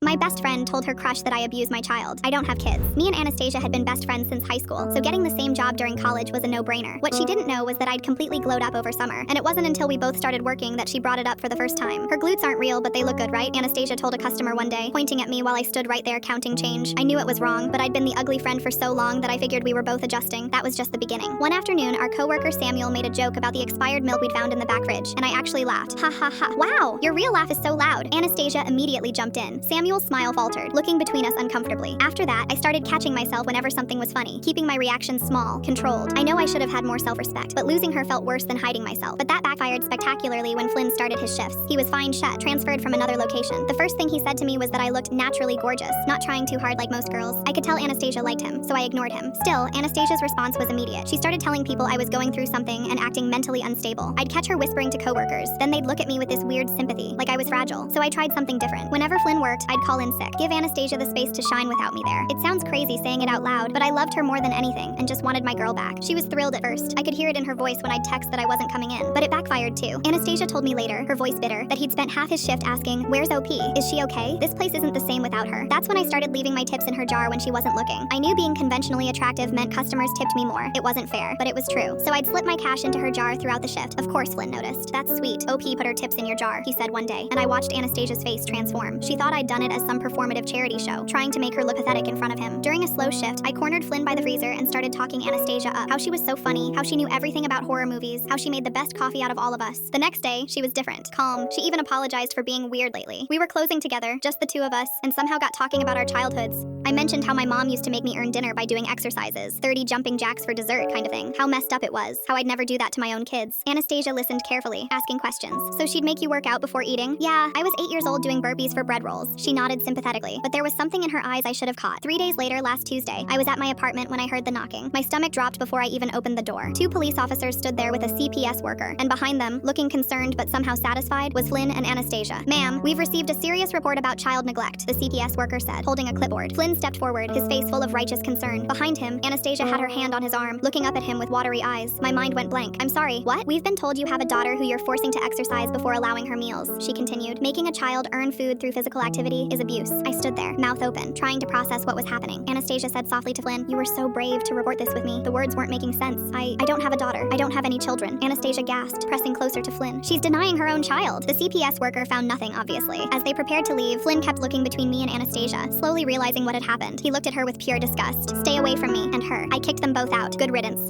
My best friend told her crush that I abuse my child. I don't have kids. Me and Anastasia had been best friends since high school, so getting the same job during college was a no-brainer. What she didn't know was that I'd completely glowed up over summer, and it wasn't until we both started working that she brought it up for the first time. Her glutes aren't real, but they look good, right? Anastasia told a customer one day, pointing at me while I stood right there counting change. I knew it was wrong, but I'd been the ugly friend for so long that I figured we were both adjusting. That was just the beginning. One afternoon, our coworker Samuel made a joke about the expired milk we'd found in the back fridge, and I actually laughed. Ha ha ha. Wow, your real laugh is so loud. Anastasia immediately jumped in. Samuel's smile faltered, looking between us uncomfortably. After that, I started catching myself whenever something was funny, keeping my reactions small, controlled. I know I should have had more self-respect, but losing her felt worse than hiding myself. But that backfired spectacularly when Flynn started his shifts. He was fine shut, transferred from another location. The first thing he said to me was that I looked naturally gorgeous, not trying too hard like most girls. I could tell Anastasia liked him, so I ignored him. Still, Anastasia's response was immediate. She started telling people I was going through something and acting mentally unstable. I'd catch her whispering to coworkers, then they'd look at me with this weird sympathy, like I was fragile. So I tried something different. Whenever Flynn worked, I'd call in sick. Give Anastasia the space to shine without me there. It sounds crazy saying it out loud, but I loved her more than anything and just wanted my girl back. She was thrilled at first. I could hear it in her voice when I'd text that I wasn't coming in, but it backfired too. Anastasia told me later, her voice bitter, that he'd spent half his shift asking, "Where's OP? Is she okay? This place isn't the same without her." That's when I started leaving my tips in her jar when she wasn't looking. I knew being conventionally attractive meant customers tipped me more. It wasn't fair, but it was true. So I'd slip my cash into her jar throughout the shift. Of course Flynn noticed. "That's sweet. OP put her tips in your jar," he said one day, and I watched Anastasia's face transform. She thought I'd done it as some performative charity show, trying to make her look pathetic in front of him. During a slow shift, I cornered Flynn by the freezer and started talking Anastasia up. How she was so funny, how she knew everything about horror movies, how she made the best coffee out of all of us. The next day, she was different, calm. She even apologized for being weird lately. We were closing together, just the two of us, and somehow got talking about our childhoods. I mentioned how my mom used to make me earn dinner by doing exercises, 30 jumping jacks for dessert kind of thing. How messed up it was, how I'd never do that to my own kids. Anastasia listened carefully, asking questions. "So she'd make you work out before eating?" "Yeah, I was 8 years old doing burpees for bread rolls." She nodded sympathetically, but there was something in her eyes I should have caught. 3 days later, last Tuesday, I was at my apartment when I heard the knocking. My stomach dropped before I even opened the door. 2 police officers stood there with a CPS worker, and behind them, looking concerned but somehow satisfied, was Flynn and Anastasia. "Ma'am, we've received a serious report about child neglect," the CPS worker said, holding a clipboard. Flynn stepped forward, his face full of righteous concern. Behind him, Anastasia had her hand on his arm, looking up at him with watery eyes. My mind went blank. "I'm sorry, what?" "We've been told you have a daughter who you're forcing to exercise before allowing her meals," she continued. "Making a child earn food through physical activity is abuse." I stood there, mouth open, trying to process what was happening. Anastasia said softly to Flynn, "You were so brave to report this with me." The words weren't making sense. I don't have a daughter. I don't have any children." Anastasia gasped, pressing closer to Flynn. "She's denying her own child." The CPS worker found nothing, obviously. As they prepared to leave, Flynn kept looking between me and Anastasia, slowly realizing what had happened. He looked at her with pure disgust. "Stay away from me and her." I kicked them both out. Good riddance.